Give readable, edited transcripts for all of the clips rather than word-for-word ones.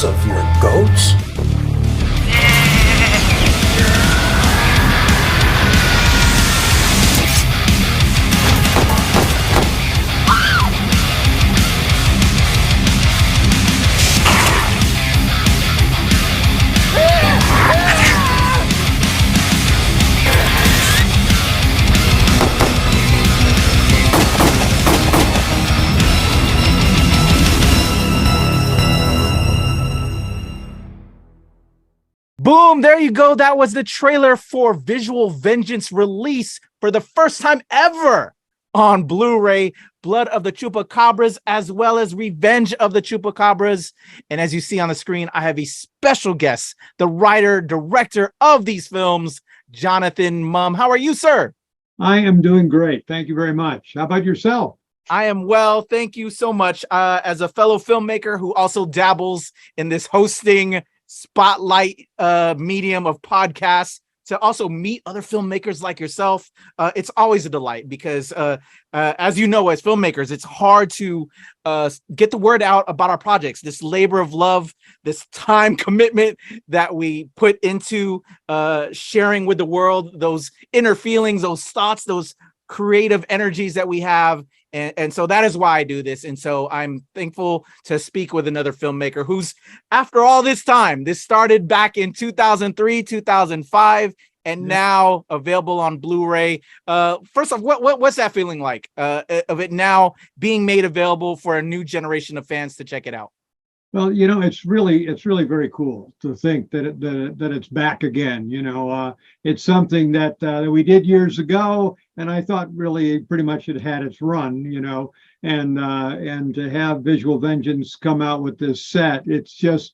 bones of your goats? Boom, there you go. That was the trailer for Visual Vengeance release for the first time ever on Blu-ray, Blood of the Chupacabras, as well as Revenge of the Chupacabras. And as you see on the screen, I have a special guest, the writer, director of these films, Jonathan Mumm. How are you, sir? I am doing great. Thank you very much. How about yourself? I am well. Thank you so much. As a fellow filmmaker who also dabbles in this hosting spotlight medium of podcasts, to also meet other filmmakers like yourself, it's always a delight because as you know, as filmmakers, it's hard to get the word out about our projects, this labor of love, this time commitment that we put into sharing with the world, those inner feelings, those thoughts, those creative energies that we have. And so that is why I do this. And so I'm thankful to speak with another filmmaker who's, after all this time, this started back in 2003, 2005, and now available on Blu-ray. First off, what's that feeling like of it now being made available for a new generation of fans to check it out? Well, you know, it's really very cool to think that it's back again. You know, it's something that we did years ago, and I thought really pretty much it had its run. You know, and to have Visual Vengeance come out with this set, it's just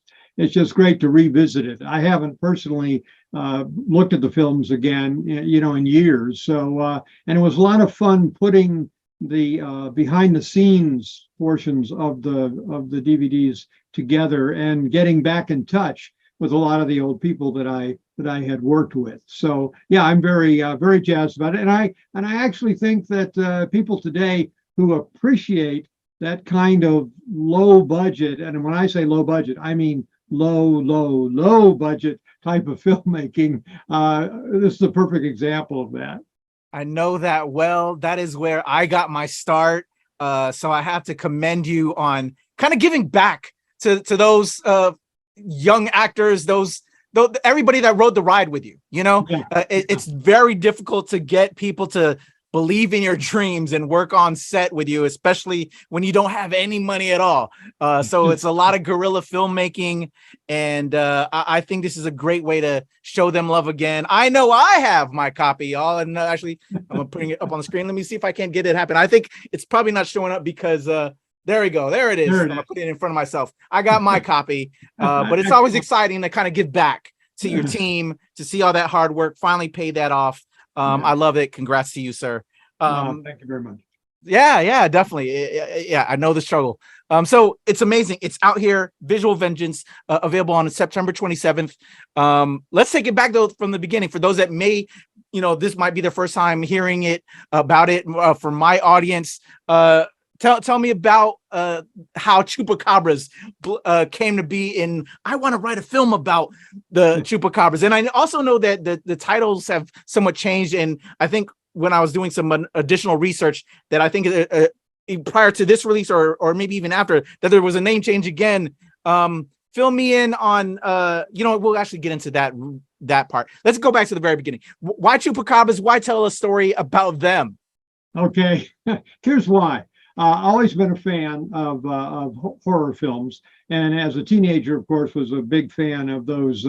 great to revisit it. I haven't personally looked at the films again, you know, in years. So and it was a lot of fun putting the behind the scenes portions of the DVDs together and getting back in touch with a lot of the old people that I had worked with. So yeah, I'm very jazzed about it, and I actually think that people today who appreciate that kind of low budget, and when I say low budget, I mean low budget type of filmmaking. This is a perfect example of that. I know that well. That is where I got my start. So I have to commend you on kind of giving back to those young actors, everybody that rode the ride with you. You know, it's very difficult to get people to believe in your dreams and work on set with you, especially when you don't have any money at all. So it's a lot of guerrilla filmmaking, and I think this is a great way to show them love again. I know I have my copy, y'all, and actually I'm putting it up on the screen. Let me see if I can get it happen. I think it's probably not showing up because there we go. There it is. I'm gonna put it in front of myself. I got my copy, but it's always exciting to kind of give back to your team, to see all that hard work finally pay that off. I love it. Congrats to you, sir. Thank you very much. Yeah, definitely. Yeah, I know the struggle. So it's amazing. It's out here, Visual Vengeance, available on September 27th. Let's take it back though from the beginning for those that may, you know, this might be their first time hearing about it. For my audience, tell me about how Chupacabras came to be. And I want to write a film about the Chupacabras. And I also know that the titles have somewhat changed. And I think when I was doing some additional research, that I think prior to this release or maybe even after, that there was a name change again. Fill me in on, you know, we'll actually get into that part. Let's go back to the very beginning. Why Chupacabras? Why tell a story about them? Okay, here's why. Always been a fan of horror films, and as a teenager, of course, was a big fan of those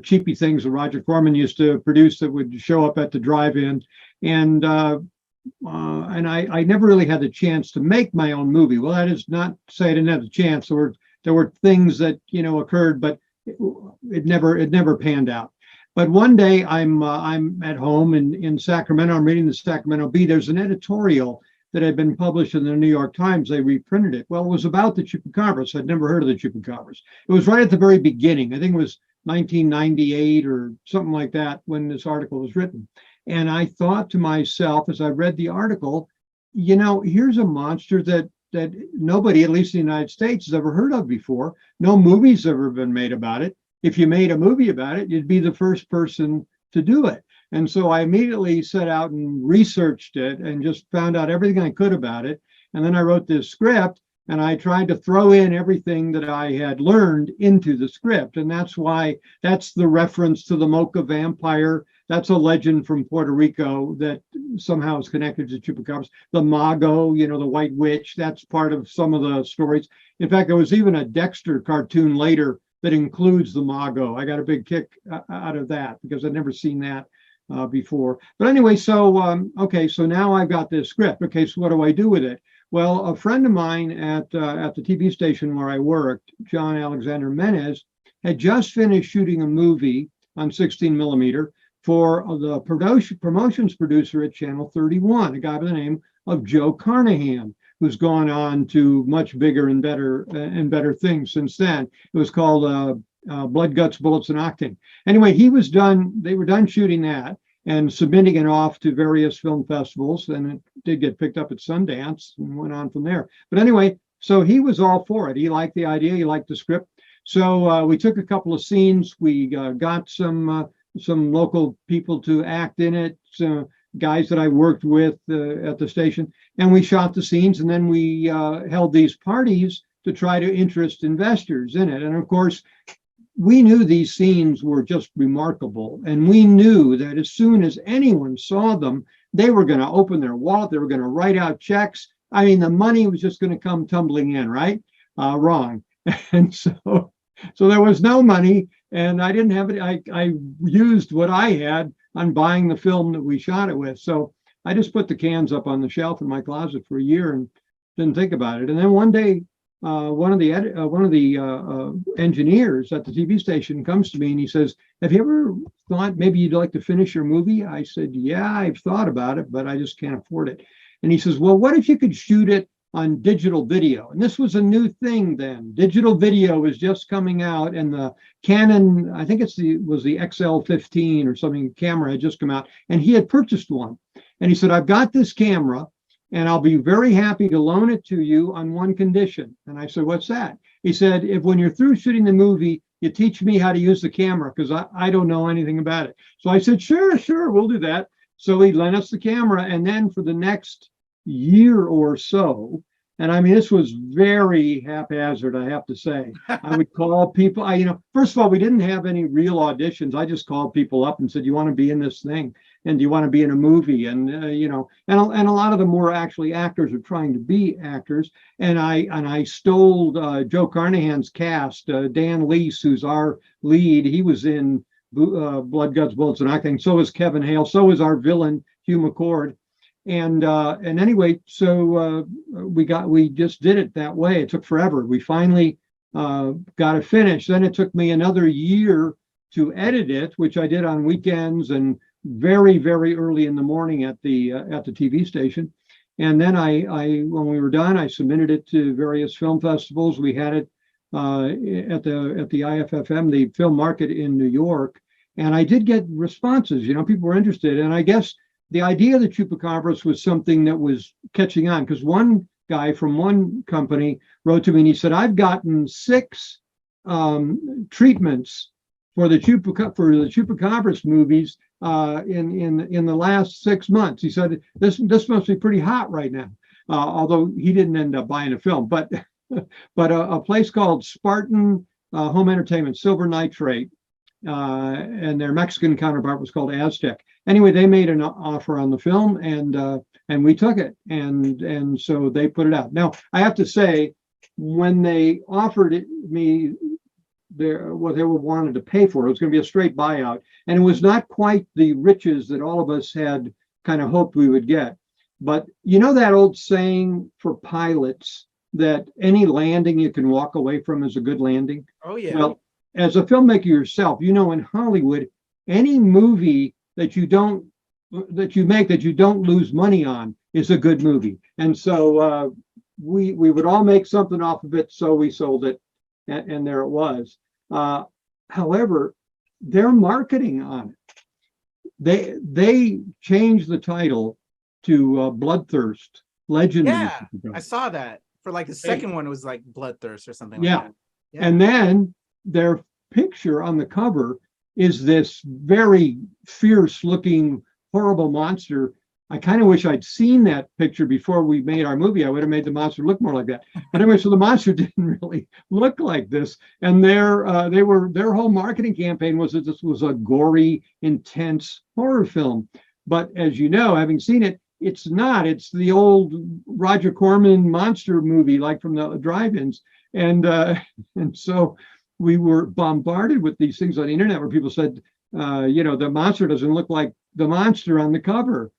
cheapy things that Roger Corman used to produce that would show up at the drive-in, and I never really had the chance to make my own movie. Well, that is not to say I didn't have the chance. There were things that, you know, occurred, but it never panned out. But one day I'm at home in Sacramento. I'm reading the Sacramento Bee. There's an editorial that had been published in the New York Times. They reprinted it. Well, it was about the Chupacabras. I'd never heard of the Chupacabras. It was right at the very beginning. I think it was 1998 or something like that when this article was written. And I thought to myself as I read the article, you know, here's a monster that that nobody, at least in the United States, has ever heard of before. No movies ever been made about it. If you made a movie about it, you'd be the first person to do it. And so I immediately set out and researched it and just found out everything I could about it. And then I wrote this script, and I tried to throw in everything that I had learned into the script. And that's why that's the reference to the Mocha vampire. That's a legend from Puerto Rico that somehow is connected to chupacabras. The Mago, you know, the White Witch, that's part of some of the stories. In fact, there was even a Dexter cartoon later that includes the Mago. I got a big kick out of that because I'd never seen that before. But anyway, so, okay, so now I've got this script. Okay, so what do I do with it? Well, a friend of mine at the TV station where I worked, John Alexander Menez, had just finished shooting a movie on 16 millimeter for the promotions producer at Channel 31, a guy by the name of Joe Carnahan, who's gone on to much bigger and better things since then. It was called Blood, Guts, Bullets, and Octane. Anyway, they were done shooting that and submitting it off to various film festivals, and it did get picked up at Sundance and went on from there. But anyway, so he was all for it. He liked the idea, he liked the script. So we took a couple of scenes. We got some local people to act in it, guys that I worked with at the station, and we shot the scenes, and then we held these parties to try to interest investors in it. And of course, we knew these scenes were just remarkable, and we knew that as soon as anyone saw them, they were going to open their wallet, they were going to write out checks. I mean, the money was just going to come tumbling in, right? Wrong. And so there was no money, and I didn't have it. I used what I had on buying the film that we shot it with. So I just put the cans up on the shelf in my closet for a year and didn't think about it. And then one day, one of the engineers at the TV station comes to me and he says, "Have you ever thought maybe you'd like to finish your movie?" I said, "Yeah, I've thought about it, but I just can't afford it." And he says, "Well, what if you could shoot it on digital video?" And this was a new thing then. Digital video was just coming out, and the Canon, I think was the XL15 or something, camera had just come out, and he had purchased one. And he said, "I've got this camera, and I'll be very happy to loan it to you on one condition." And I said, "What's that?" He said, "If when you're through shooting the movie, you teach me how to use the camera, because I don't know anything about it." So I said, sure, we'll do that. So he lent us the camera, and then for the next year or so, and I mean, this was very haphazard, I have to say. I would call people, first of all, we didn't have any real auditions. I just called people up and said, "You want to be in this thing? And do you want to be in a movie?" And, and a lot of them were actually actors or trying to be actors. And I stole Joe Carnahan's cast, Dan Leese, who's our lead. He was in Blood, Guts, Bullets, and Octane. So was Kevin Hale. So was our villain, Hugh McCord. And anyway, so we just did it that way. It took forever. We finally got it finished. Then it took me another year to edit it, which I did on weekends and very, very early in the morning at the TV station. And then when we were done, I submitted it to various film festivals. We had it at the IFFM, the film market in New York, and I did get responses. People were interested, and I guess the idea of the Chupacabras was something that was catching on, because one guy from one company wrote to me and he said, "I've gotten 6 treatments for the Chupacabras movies in the last 6 months." He said, this must be pretty hot right now, although he didn't end up buying a film. But a place called Spartan Home Entertainment, Silver Nitrate, and their Mexican counterpart was called Aztec. Anyway, they made an offer on the film, and we took it, and so they put it out. Now, I have to say, when they offered me what they wanted to pay for, it was going to be a straight buyout, and it was not quite the riches that all of us had kind of hoped we would get. But that old saying for pilots that any landing you can walk away from is a good landing? Oh, yeah. Well, as a filmmaker yourself, in Hollywood, any movie that you make that you don't lose money on is a good movie. And so we would all make something off of it, so we sold it, and there it was. However, their marketing on it, they changed the title to Bloodthirst, Legend. Yeah, I saw that. For like the second one, it was like Bloodthirst or something Yeah. like that. Yeah. And then their picture on the cover is this very fierce looking, horrible monster. I kind of wish I'd seen that picture before we made our movie. I would have made the monster look more like that. But anyway, so the monster didn't really look like this. And their whole marketing campaign was that this was a gory, intense horror film. But as you know, having seen it, it's not. It's the old Roger Corman monster movie, like from the drive-ins. And so we were bombarded with these things on the internet where people said, the monster doesn't look like the monster on the cover.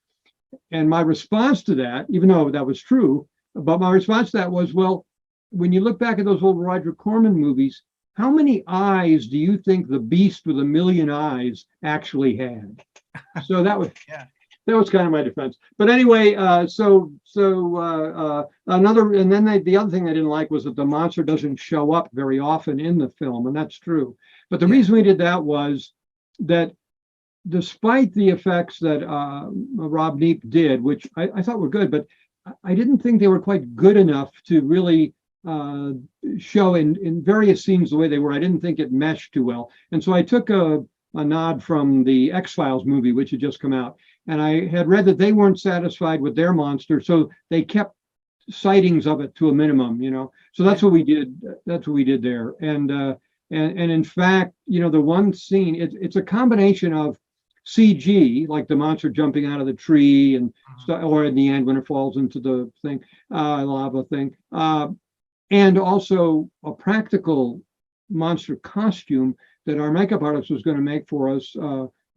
And my response to that, even though that was true, but my response to that was, well, when you look back at those old Roger Corman movies, how many eyes do you think the beast with a million eyes actually had? So that was that was kind of my defense. But anyway, the other thing I didn't like was that the monster doesn't show up very often in the film, and that's true. But the reason we did that was that despite the effects that Rob Neep did, which I thought were good, but I didn't think they were quite good enough to really show in various scenes the way they were. I didn't think it meshed too well. And so I took a nod from the X-Files movie, which had just come out. And I had read that they weren't satisfied with their monster, so they kept sightings of it to a minimum, So that's what we did. That's what we did there. And in fact, the one scene, it's a combination of CG, like the monster jumping out of the tree, and or in the end when it falls into the thing, lava thing, and also a practical monster costume that our makeup artist was going to make for us.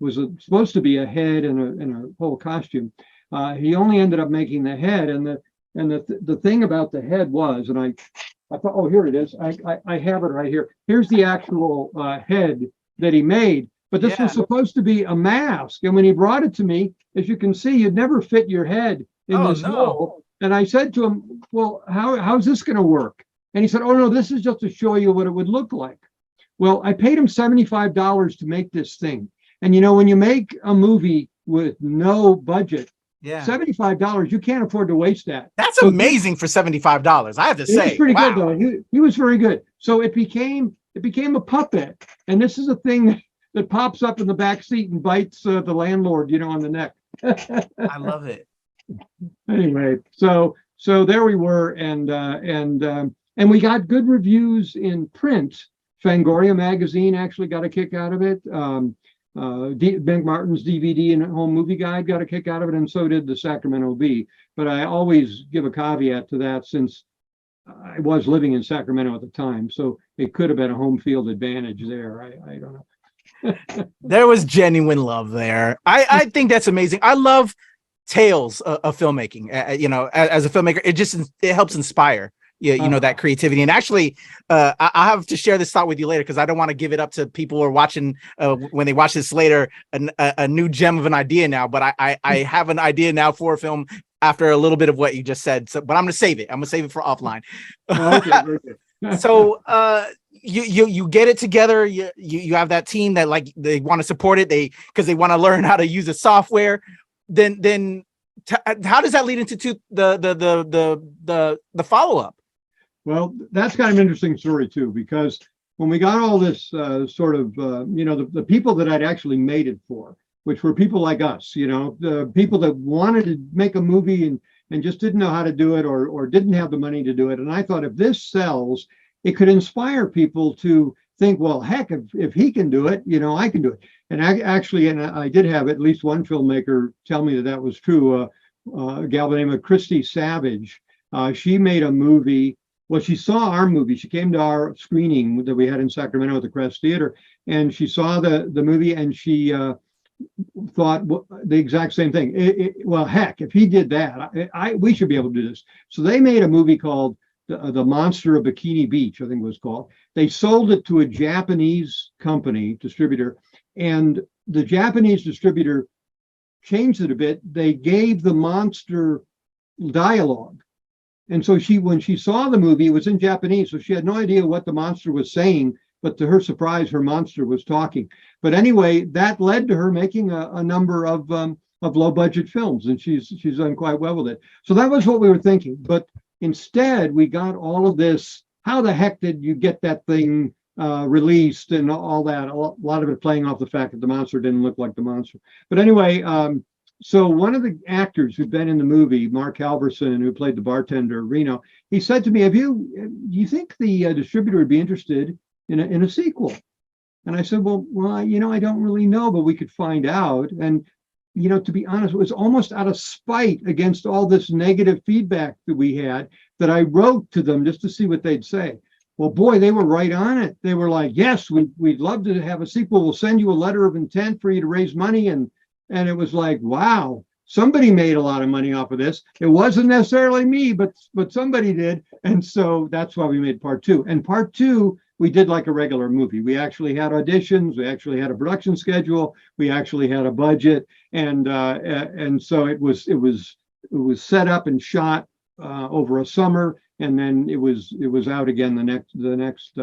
Was supposed to be a head and a whole costume. He only ended up making the head, and the thing about the head was, and I thought, oh, here it is. I have it right here. Here's the actual head that he made. But this was supposed to be a mask. And when he brought it to me, as you can see, you'd never fit your head in this mold. And I said to him, well, how's this going to work? And he said, oh, no, this is just to show you what it would look like. Well, I paid him $75 to make this thing. And, when you make a movie with no budget, $75, you can't afford to waste that. That's amazing for $75. I have to say. It was pretty good, though. He was very good. So it became a puppet. And this is a thing that pops up in the back seat and bites the landlord, on the neck. I love it. Anyway, so there we were, and we got good reviews in print. Fangoria magazine actually got a kick out of it. Ben Martin's DVD and Home Movie Guide got a kick out of it, and so did the Sacramento Bee. But I always give a caveat to that, since I was living in Sacramento at the time, so it could have been a home field advantage there. I don't know. There was genuine love there. I think that's amazing. I love tales of filmmaking. As a filmmaker, it helps inspire that creativity. And actually, I have to share this thought with you later, because I don't want to give it up to people who are watching when they watch this later, a new gem of an idea now. But I have an idea now for a film after a little bit of what you just said. So, but I'm going to save it. I'm going to save it for offline. Okay. So you get it together. You have that team that, like, they want to support it. Because they want to learn how to use the software. Then how does that lead into the follow-up? Well, that's kind of an interesting story too, because when we got all this the people that I'd actually made it for, which were people like us, the people that wanted to make a movie and just didn't know how to do it, or didn't have the money to do it. And I thought, if this sells, it could inspire people to think, well, heck, if he can do it, I can do it. And I did have at least one filmmaker tell me that was true. A gal by the name of Christy Savage. She made a movie. Well, she saw our movie. She came to our screening that we had in Sacramento at the Crest Theater, and she saw the movie, and she thought the exact same thing. Well, heck, if he did that, we should be able to do this. So they made a movie called The Monster of Bikini Beach, I think it was called. They sold it to a Japanese distributor, and the Japanese distributor changed it a bit. They gave the monster dialogue. And so when she saw the movie, it was in Japanese, so she had no idea what the monster was saying, but to her surprise, her monster was talking. But anyway, that led to her making a number of low budget films, and she's done quite well with it. So that was what we were thinking. But Instead, we got all of this. How the heck did you get that thing released and all that? A lot of it playing off the fact that the monster didn't look like the monster. But anyway, so one of the actors who'd been in the movie, Mark Halverson, who played the bartender, Reno, he said to me, do you think the distributor would be interested in a sequel? And I said, well, I don't really know, but we could find out. And, to be honest, it was almost out of spite against all this negative feedback that we had that I wrote to them just to see what they'd say. Well, boy, they were right on it. They were like, yes, we'd love to have a sequel. We'll send you a letter of intent for you to raise money. And it was like, wow, somebody made a lot of money off of this. It wasn't necessarily me, but somebody did. And so that's why we made part 2. And part 2, we did like a regular movie. We actually had auditions. We actually had a production schedule. We actually had a budget. And so it was set up and shot over a summer. And then it was out again the next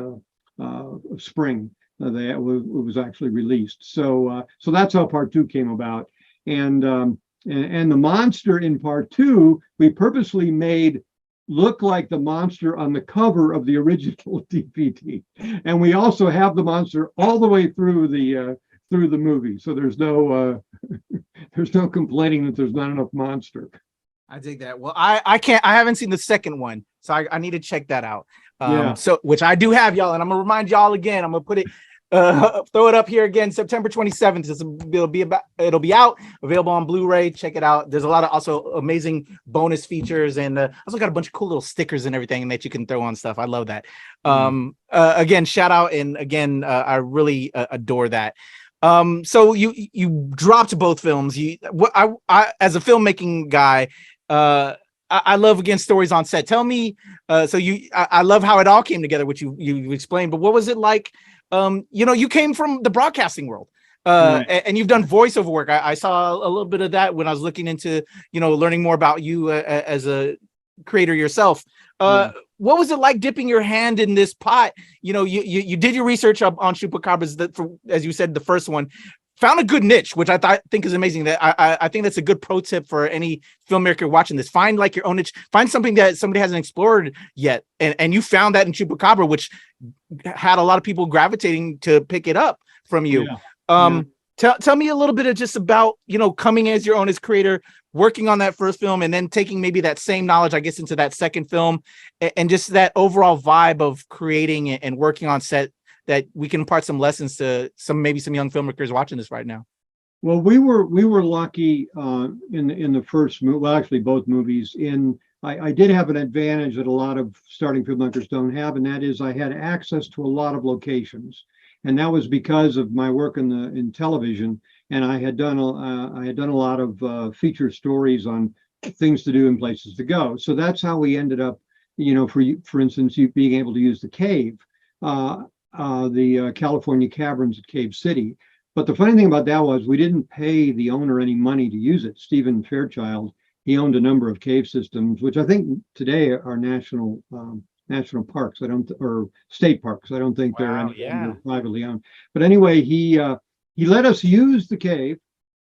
spring. It was actually released. So that's how part 2 came about. And the monster in part 2, we purposely made look like the monster on the cover of the original DVD. And we also have the monster all the way through the movie. So there's no complaining that there's not enough monster. I dig that. Well, I haven't seen the second one, so I need to check that out. Yeah. So which I do have, y'all, and I'm gonna remind y'all again. I'm gonna put it, throw it up here again, September 27th. It'll be out, available on Blu-ray. Check it out. There's a lot of also amazing bonus features, and also got a bunch of cool little stickers and everything that you can throw on stuff. I love that. Again, shout out, and again, I really adore that. So you dropped both films. I as a filmmaking guy, I love, again, stories on set. Tell me, I love how it all came together, which you explained, but what was it like? You came from the broadcasting world, right, and you've done voiceover work. I saw a little bit of that when I was looking into, learning more about you as a creator yourself. What was it like dipping your hand in this pot? You did your research up on Chupacabras, as you said, the first one. Found a good niche, which I think is amazing. That I think that's a good pro tip for any filmmaker watching this. Find like your own niche. Find something that somebody hasn't explored yet, and you found that in Chupacabra, which had a lot of people gravitating to pick it up from you. Tell me a little bit of just about coming as your own as creator, working on that first film, and then taking maybe that same knowledge, I guess, into that second film, and just that overall vibe of creating and working on set, that we can impart some lessons to some young filmmakers watching this right now. Well, we were lucky in the first movie. Well, actually, both movies. I did have an advantage that a lot of starting filmmakers don't have, and that is I had access to a lot of locations, and that was because of my work in television. And I had done a lot of feature stories on things to do and places to go. So that's how we ended up, for instance, you being able to use the cave. The California caverns at Cave City. But the funny thing about that was we didn't pay the owner any money to use it. Stephen Fairchild, he owned a number of cave systems, which I think today are national parks. Or state parks. I don't think they're privately owned. But anyway, he let us use the cave,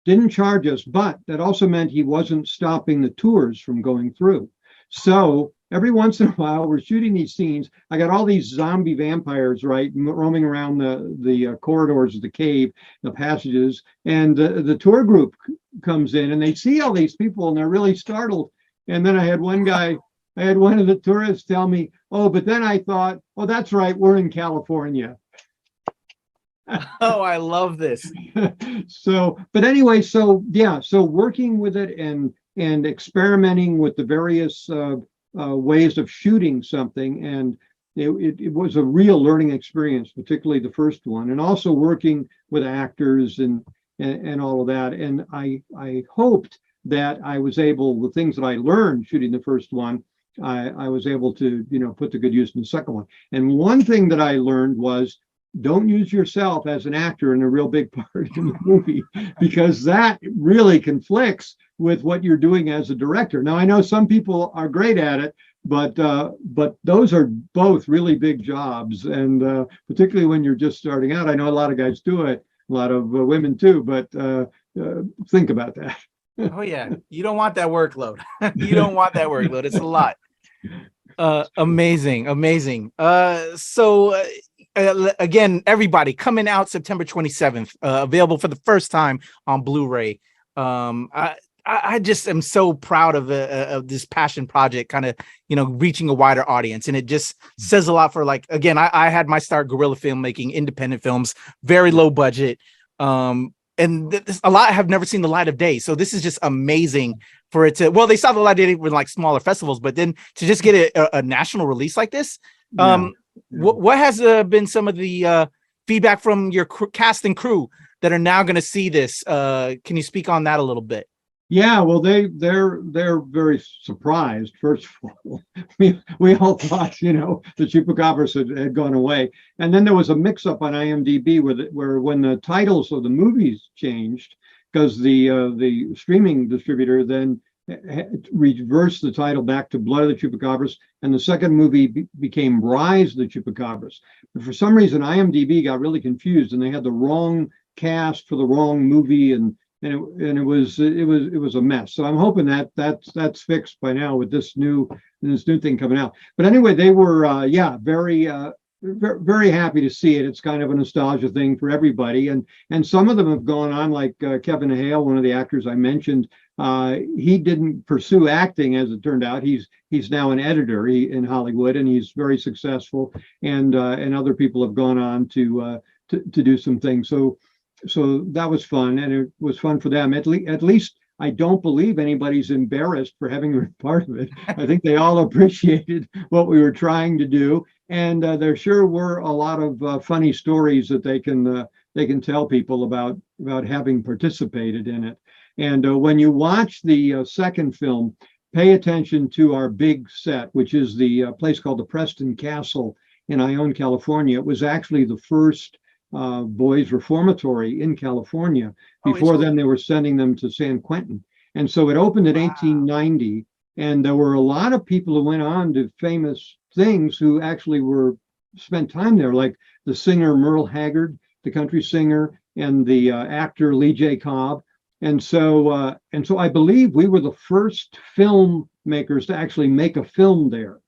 didn't charge us, but that also meant he wasn't stopping the tours from going through. So every once in a while, we're shooting these scenes. I got all these zombie vampires, right, roaming around the corridors of the cave, the passages, and the tour group comes in, and they see all these people, and they're really startled. And then I had one of the tourists tell me, "Oh, but then I thought, oh, that's right, we're in California." Oh, I love this. But anyway, so working with it and experimenting with the various ways of shooting something, and it was a real learning experience, particularly the first one, and also working with actors and all of that. And I hoped that I was able, the things that I learned shooting the first one, I was able to put to good use in the second one. And one thing that I learned was, don't use yourself as an actor in a real big part in the movie, because that really conflicts with what you're doing as a director. Now, I know some people are great at it, but those are both really big jobs. And particularly when you're just starting out, I know a lot of guys do it, a lot of women too, but think about that. Oh yeah, you don't want that workload. You don't want that workload. It's a lot. Amazing, amazing. Again, everybody, coming out September 27th, available for the first time on Blu-ray. I just am so proud of this passion project, kind of, reaching a wider audience. And it just says a lot for, like, again, I had my start guerrilla filmmaking, independent films, very low budget. And a lot have never seen the light of day. So this is just amazing for it to, well, they saw the light of day with like smaller festivals, but then to just get a national release like this. What has been some of the feedback from your cast and crew that are now going to see this? Can you speak on that a little bit? Yeah, well, they're very surprised. First of all, we all thought, the Chupacabras had gone away, and then there was a mix-up on IMDb where when the titles of the movies changed, because the streaming distributor then reversed the title back to Blood of the Chupacabras, and the second movie became Rise of the Chupacabras. But for some reason, IMDb got really confused, and they had the wrong cast for the wrong movie, and it was a mess. So I'm hoping that's fixed by now with this new thing coming out. But anyway, they were very very happy to see it. It's kind of a nostalgia thing for everybody, and some of them have gone on, like Kevin Hale, one of the actors I mentioned. He didn't pursue acting, as it turned out. He's now an editor in Hollywood, and he's very successful. And other people have gone on to do some things. So that was fun, and it was fun for them. At least I don't believe anybody's embarrassed for having been part of it. I think they all appreciated what we were trying to do, and there sure were a lot of funny stories that they can tell people about having participated in it. And when you watch the second film, pay attention to our big set, which is the place called the Preston Castle in Ione, California. It was actually the first boys reformatory in California. Before then, they were sending them to San Quentin. And so it opened in 1890, and there were a lot of people who went on to famous things who actually spent time there, like the singer Merle Haggard, the country singer, and the actor Lee J. Cobb. And so I believe we were the first filmmakers to actually make a film there.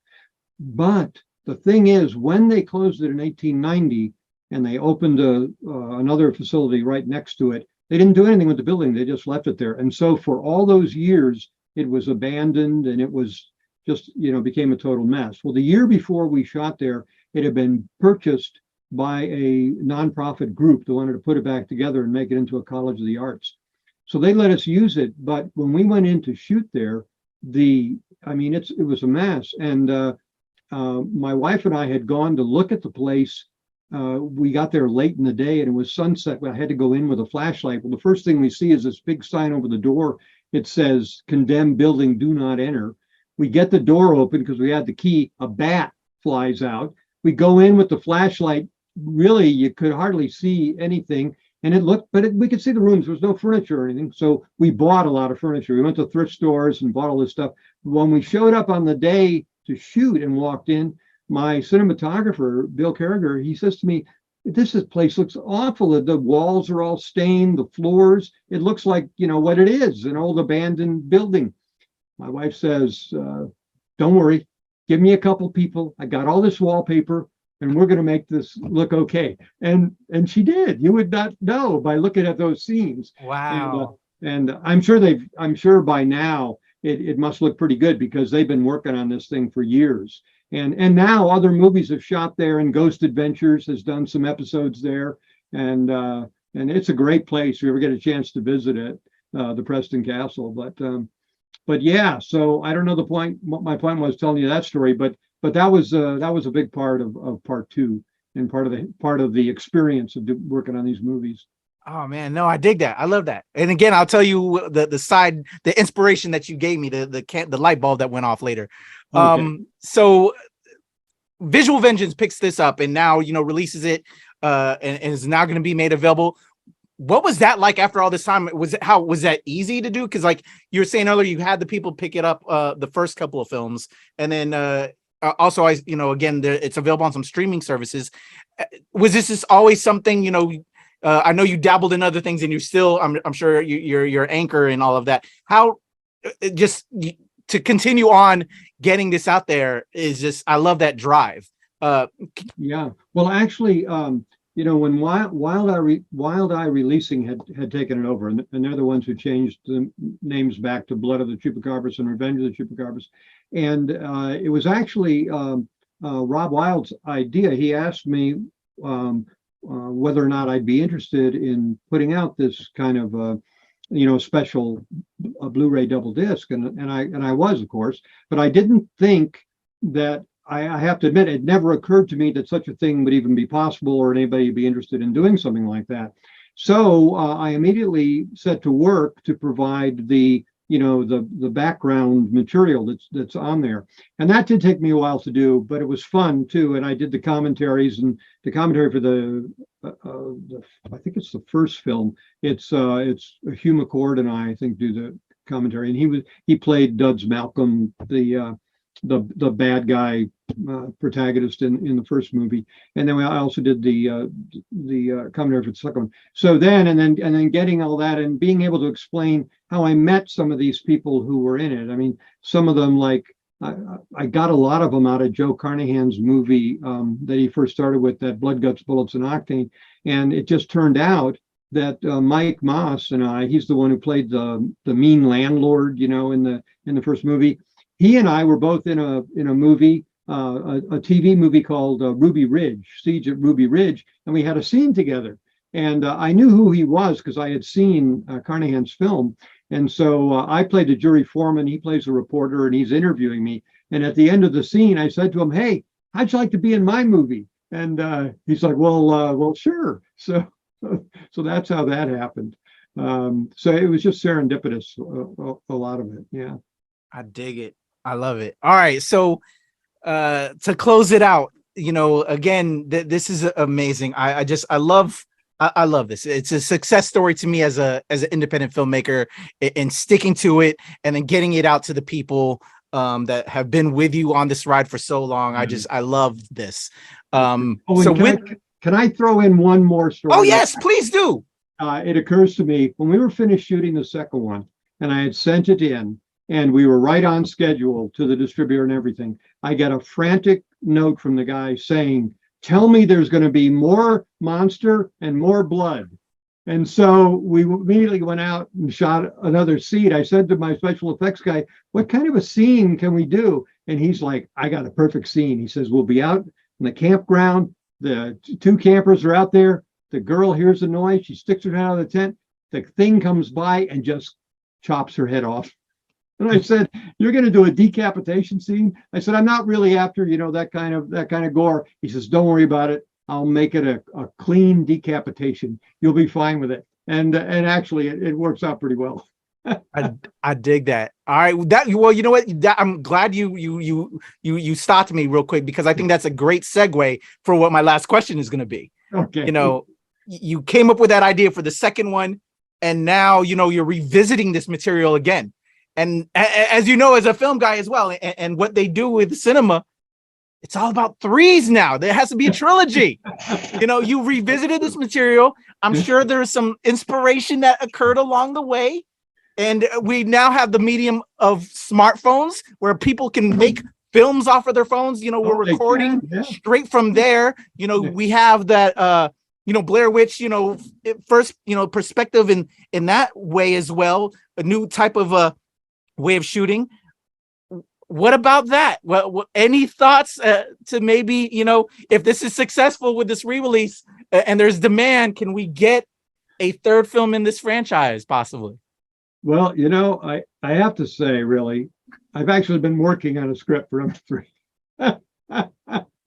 But the thing is, when they closed it in 1890, and they opened another facility right next to it, they didn't do anything with the building. They just left it there. And so for all those years, it was abandoned, and it was just, became a total mess. Well, the year before we shot there, it had been purchased by a nonprofit group that wanted to put it back together and make it into a college of the arts. So they let us use it. But when we went in to shoot there, it was a mess. And my wife and I had gone to look at the place. We got there late in the day, and it was sunset. I had to go in with a flashlight. Well, the first thing we see is this big sign over the door. It says, "Condemned building, do not enter." We get the door open because we had the key. A bat flies out. We go in with the flashlight. Really, you could hardly see anything. And we could see the rooms. There was no furniture or anything. So we bought a lot of furniture. We went to thrift stores and bought all this stuff. When we showed up on the day to shoot and walked in, my cinematographer, Bill Carragher, he says to me, this place looks awful. The walls are all stained, the floors, it looks like, what it is, an old abandoned building. My wife says, don't worry, give me a couple people. I got all this wallpaper, and we're going to make this look okay. And she did. You would not know by looking at those scenes. Wow. And I'm sure by now it must look pretty good, because they've been working on this thing for years. And now other movies have shot there, and Ghost Adventures has done some episodes there. And it's a great place if you ever get a chance to visit it, the Preston Castle. But yeah, so I don't know what my point was telling you that story, but that was a big part of part two, and part of the experience of working on these movies. Oh man, no, I dig that. I love that. And again, I'll tell you the inspiration that you gave me, the light bulb that went off later. Okay. So Visual Vengeance picks this up and now, releases it and is now going to be made available. What was that like after all this time? Was that easy to do? Because like you were saying earlier, you had the people pick it up the first couple of films, and then also again, it's available on some streaming services. Was this just always something, I know you dabbled in other things, and you're still, I'm sure you're anchor in all of that. How just to continue on getting this out there is just, I love that drive. Yeah. Well, actually, you know, when Wild Eye Releasing had taken it over, and they're the ones who changed the names back to Blood of the Chupacabras and Revenge of the Chupacabras. And it was actually Rob Wild's idea. He asked me whether or not I'd be interested in putting out this kind of you know, special Blu-ray double disc, and I was, of course, but I didn't think that, I have to admit, it never occurred to me that such a thing would even be possible or anybody would be interested in doing something like that. So I immediately set to work to provide the, you know, the background material that's on there. And that did take me a while to do, but it was fun too. And I did the commentaries, and the commentary for the I think it's the first film. It's Hugh McCord and I think do the commentary, and he played Duds Malcolm, the bad guy protagonist in the first movie, and then I also did the commentary for the second one. So then getting all that and being able to explain how I met some of these people who were in it. I mean, some of them, like I got a lot of them out of Joe Carnahan's movie that he first started with, that Blood, Guts, Bullets, and Octane, and it just turned out that Mike Moss and he's the one who played the mean landlord, you know, in the first movie. He and I were both in a movie, a TV movie called Ruby Ridge, Siege at Ruby Ridge, and we had a scene together. And I knew who he was because I had seen Carnahan's film. And so I played the jury foreman, he plays a reporter, and he's interviewing me. And at the end of the scene, I said to him, "Hey, how'd you like to be in my movie?" And he's like, well, sure. So that's how that happened. So it was just serendipitous, a lot of it. Yeah. I dig it. I love it. All right. So to close it out, you know, again, this is amazing. I love this. It's a success story to me as an independent filmmaker, and sticking to it and then getting it out to the people that have been with you on this ride for so long. I love this. So can I throw in one more story? Oh yes, please do. It occurs to me when we were finished shooting the second one and I had sent it in, and we were right on schedule to the distributor and everything, I got a frantic note from the guy saying, "Tell me there's going to be more monster and more blood." And so we immediately went out and shot another scene. I said to my special effects guy, "What kind of a scene can we do?" And he's like, "I got a perfect scene." He says, "We'll be out in the campground. The two campers are out there. The girl hears a noise. She sticks her head out of the tent. The thing comes by and just chops her head off." And I said, "You're going to do a decapitation scene?" I said, "I'm not really after, you know, that kind of gore." He says, "Don't worry about it. I'll make it a clean decapitation. You'll be fine with it." And actually, it works out pretty well. I dig that. All right. Well, you know what? I'm glad you stopped me real quick, because I think that's a great segue for what my last question is going to be. Okay. You know, you came up with that idea for the second one, and now, you know, you're revisiting this material again. And as you know, as a film guy as well, and what they do with cinema, it's all about threes now. There has to be a trilogy. You know, you revisited this material. I'm sure there's some inspiration that occurred along the way. And we now have the medium of smartphones where people can make films off of their phones. You know, we're recording straight from there. You know, we have that, you know, Blair Witch, you know, first, you know, perspective in that way as well. A new type of way of shooting. What about that? What any thoughts to maybe, you know, if this is successful with this re-release and there's demand, can we get a third film in this franchise possibly? Well, you know, I have to say, really, I've actually been working on a script for number 3.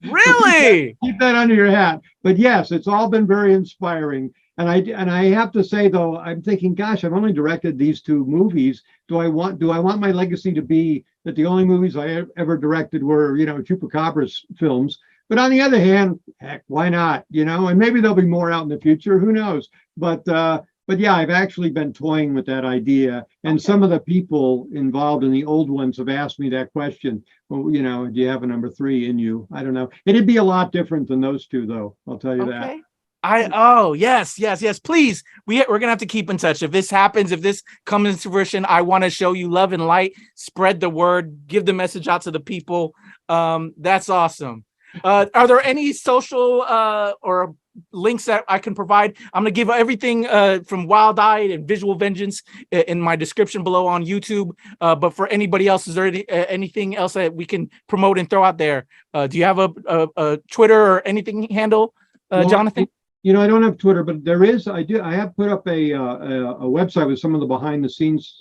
Really? Keep that under your hat. But yes, it's all been very inspiring. And I have to say, though, I'm thinking, gosh, I've only directed these 2 movies. Do I want my legacy to be that the only movies I ever directed were, you know, Chupacabras films? But on the other hand, heck, why not? You know, and maybe there'll be more out in the future. Who knows? But yeah, I've actually been toying with that idea. And some of the people involved in the old ones have asked me that question. Well, you know, do you have a number 3 in you? I don't know. It'd be a lot different than those 2, though. I'll tell you that. Oh yes, yes, yes. Please, we're gonna have to keep in touch. If this happens, if this comes into fruition, I want to show you love and light. Spread the word. Give the message out to the people. That's awesome. Are there any social or links that I can provide? I'm gonna give everything from Wild Eyed and Visual Vengeance in my description below on YouTube. But for anybody else, is there anything else that we can promote and throw out there? Do you have a Twitter or anything handle, Jonathan? You know, I don't have Twitter, but there is. I have put up a website with some of the behind the scenes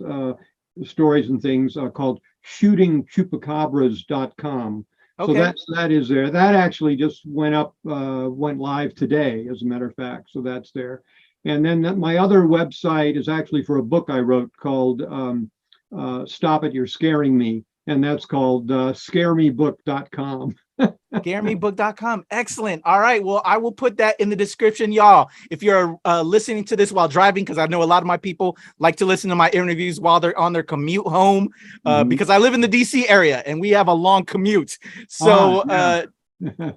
stories and things called shootingchupacabras.com. Okay. So that is there. That actually just went live today, as a matter of fact. So that's there. And then my other website is actually for a book I wrote called Stop It, You're Scaring Me. And that's called scaremebook.com. Scaremebook.com. Excellent. All right. Well, I will put that in the description, y'all. If you're listening to this while driving, because I know a lot of my people like to listen to my interviews while they're on their commute home, because I live in the DC area and we have a long commute. So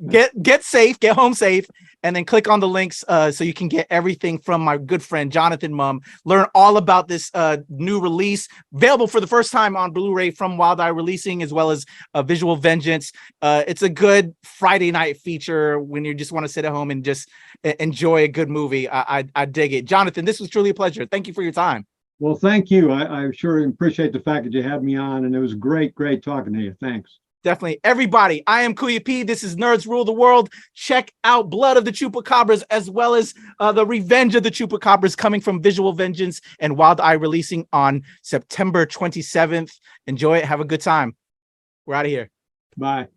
get safe, get home safe, and then click on the links so you can get everything from my good friend Jonathan Mumm. Learn all about this new release, available for the first time on Blu-ray from Wild Eye Releasing, as well as Visual Vengeance. It's a good Friday night feature when you just want to sit at home and just enjoy a good movie. I dig it. Jonathan, this was truly a pleasure. Thank you for your time. Well, thank you. I sure appreciate the fact that you had me on, and it was great talking to you. Thanks. Definitely. Everybody, I am Kuya P. This is Nerds Rule the World. Check out Blood of the Chupacabras, as well as the Revenge of the Chupacabras, coming from Visual Vengeance and Wild Eye Releasing on September 27th. Enjoy it. Have a good time. We're out of here. Bye.